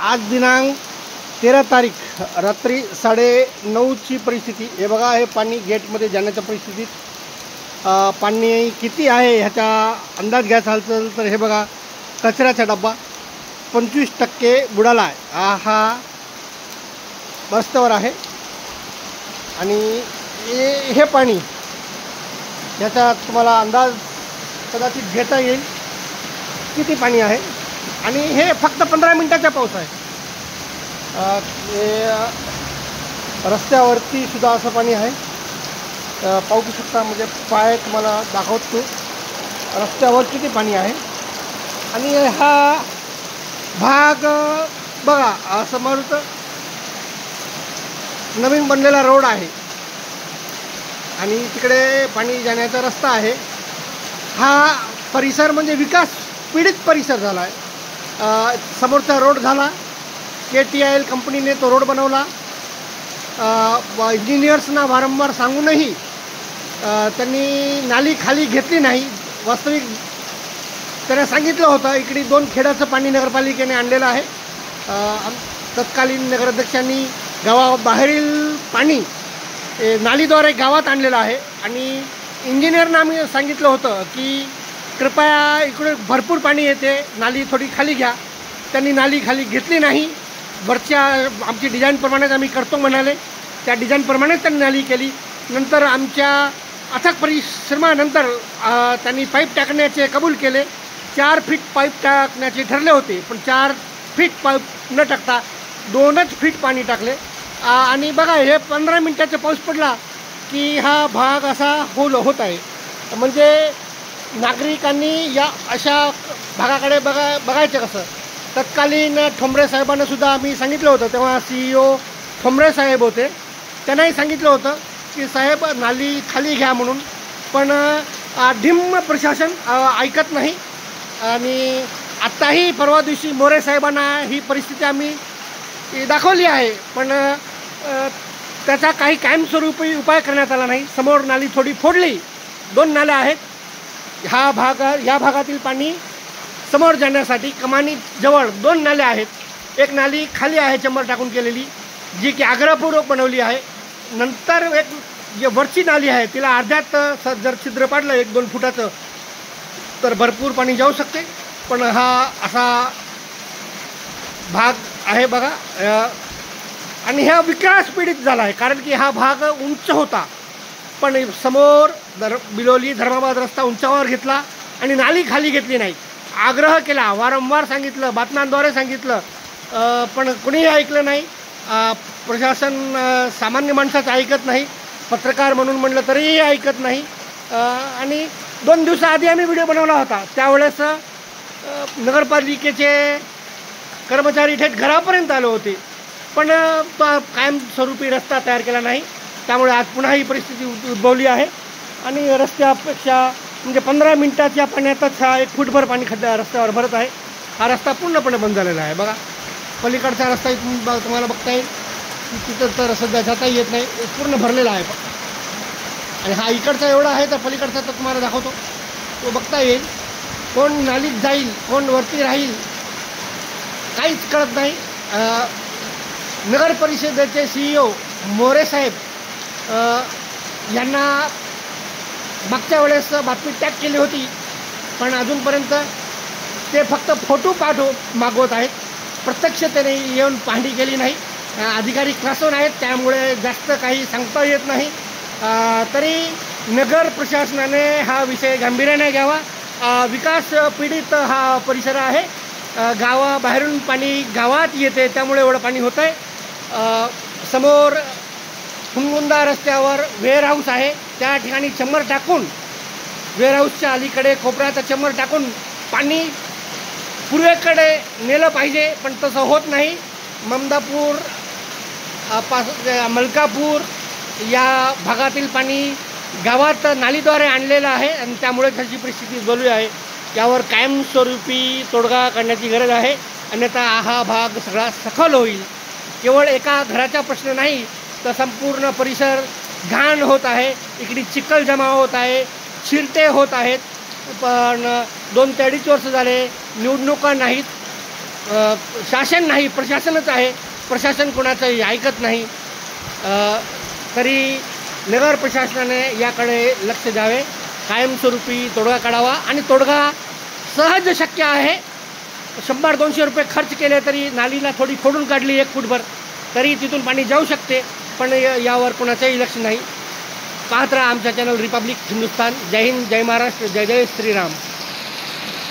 आज दिनांक 13 तारीख रात्री 9:30ची परिस्थिती. हे बघा, हे पाणी गेटमध्ये जाण्याच्या परिस्थितीत पाणी किती आहे ह्याचा अंदाज घ्यायचा असेल तर हे बघा, कचऱ्याचा डब्बा 25% बुडाला आहे. हा रस्त्यावर आहे आणि हे पाणी याचा तुम्हाला अंदाज कदाचित घेता येईल किती पाणी आहे. आणि हे फक्त 15 मिनिटाचा पाऊस आहे. रस्त्यावरती सुद्धा असं पाणी आहे, पाहू शकता. म्हणजे पाय तुम्हाला दाखवतो रस्त्यावर किती पाणी आहे. आणि हा भाग बघा, समोर नवीन बनलेला रोड आहे आणि तिकडे पाणी जाण्याचा रस्ता आहे. हा परिसर म्हणजे विकास पीडित परिसर झाला आहे. समोरचा रोड झाला, KTIL कंपनीने तो रोड बनवला. इंजिनियर्सना वारंवार सांगूनही त्यांनी नाली खाली घेतली नाही. वास्तविक त्यांना सांगितलं होतं, इकडे 2 खेड्याचं पाणी नगरपालिकेने आणलेलं आहे. तत्कालीन नगराध्यक्षांनी गावाबाहेरील पाणी नालीद्वारे गावात आणलेलं आहे आणि इंजिनियरना आम्ही सांगितलं होतं की कृपया इकडे भरपूर पाणी येते, नाली थोडी खाली घ्या. त्यांनी नाली खाली घेतली नाही. वरच्या आमची डिझाईनप्रमाणेच आम्ही करतो म्हणाले, त्या डिझाईनप्रमाणेच त्यांनी नाली केली. नंतर आमच्या अथक परिश्रमानंतर त्यांनी पाईप टाकण्याचे कबूल केले. 4 फीट पाईप टाकण्याचे ठरले होते, पण 4 फीट पाईप न टाकता 2च फीट पाणी टाकले. आणि बघा, हे 15 मिनिटाचा पाऊस पडला की हा भाग असा होत आहे. म्हणजे नागरिकांनी या अशा भागाकडे बघायचं कसं. तत्कालीन ठोंबरे साहेबांना सुद्धा आम्ही सांगितलं होतं, तेव्हा CEO ठोंबरे साहेब होते. त्यांनाही सांगितलं होतं की साहेब नाली खाली घ्या म्हणून, पण ढिम्म प्रशासन ऐकत नाही. आणि आत्ताही परवा दिवशी मोरे साहेबांना ही परिस्थिती आम्ही दाखवली आहे, पण त्याचा काही कायमस्वरूपी उपाय करण्यात आला नाही. समोर नाली थोडी फोडली, 2 नाल्या आहेत. या भागातील पाणी समोर जाण्यासाठी कमानीजवळ 2 नाल्या आहेत. एक नाली खाली आहे चंबर टाकून केलेली, जी की आग्रहपूर्वक बनवली आहे. नंतर एक जे वरची नाली आहे तिला अर्ध्यात जर छिद्र पाडलं 1-2 फुटाचं तर भरपूर पाणी जाऊ शकते. पण हा असा भाग आहे बघा. आणि हा विकास पीडित झाला आहे, कारण की हा भाग उंच होता, पण समोर बिलोली धर्माबाद रस्ता उंचावर घेतला आणि नाली खाली घेतली नाही. आग्रह केला, वारंवार सांगितलं, बातम्यांद्वारे सांगितलं, पण कुणीही ऐकलं नाही. प्रशासन सामान्य माणसाचं ऐकत नाही, पत्रकार म्हणून म्हणलं तरीही ऐकत नाही. आणि 2 दिवसाआधी आम्ही व्हिडिओ बनवला होता, त्यावेळेस नगरपालिकेचे कर्मचारी थेट घरापर्यंत आले होते, पण कायमस्वरूपी रस्ता तयार केला नाही. त्यामुळे आज पुन्हा ही परिस्थिती उद्भवली आहे. आणि रस्त्यापेक्षा म्हणजे 15 मिनिटाच्या पाण्यातच हा 1 फूटभर पाणी रस्त्यावर भरत आहे. हा रस्ता पूर्णपणे बंद झालेला आहे. बघा, पलीकडचा रस्ता तुम्हाला बघता येईल, तिथं तर सध्या जाता येत नाही, पूर्ण भरलेला आहे. आणि हा इकडचा एवढा आहे, तर पलीकडचा तर तुम्हाला दाखवतो, तो बघता येईल. कोण नालीत जाईल, कोण वरती राहील, काहीच कळत नाही. नगर परिषदेचे CEO मोरे साहेब यांना मागच्या वेळेस बातमी टॅग केली होती, पण अजूनपर्यंत ते फक्त फोटो मागवत आहेत. प्रत्यक्ष त्याने येऊन पाहणी केली नाही. अधिकारी क्लासवर आहेत, त्यामुळे जास्त काही सांगता येत नाही. तरी नगर प्रशासनाने हा विषय गांभीर्याने घ्यावा. विकास पीडित हा परिसर आहे. गावाबाहेरून पाणी गावात येते, त्यामुळे एवढं पाणी होतं आहे. समोर हुनगुंदा रस्त्यावर वेअरहाऊस आहे, त्या ठिकाणी चंबर टाकून, वेअरहाऊसच्या अलीकडे कोपऱ्याचा चंबर टाकून पाणी पूर्वेकडे नेलं पाहिजे, पण तसं होत नाही. ममदापूर मलकापूर या भागातील पाणी गावात नालीद्वारे आणलेलं आहे आणि त्यामुळे त्याची परिस्थिती उद्भवली आहे. यावर कायमस्वरूपी तोडगा काढण्याची गरज आहे, अन्यथा हा भाग सगळा सखल होईल. केवळ एका घराचा प्रश्न नाही, तर संपूर्ण परिसर घाण होत आहे. इकडे चिखल जमा होत आहे, चिरटे होत आहेत. पण 2 ते 2.5 वर्ष झाले निवडणुका नाहीत. शासन नाही, प्रशासनच आहे. प्रशासन कोणाचंही ऐकत नाही. तरी नगर प्रशासनाने याकडे लक्ष द्यावे, कायमस्वरूपी तोडगा काढावा. आणि तोडगा सहज शक्य आहे. 100-200 रुपये खर्च केले तरी नालीला थोडी खोडून काढली 1 फूटभर तरी तिथून पाणी जाऊ शकते. पण यावर कोणाचंही लक्ष नाही. पाहत राहा आमचा चॅनल रिपब्लिक हिंदुस्तान. जय हिंद, जय महाराष्ट्र, जय जय श्रीराम.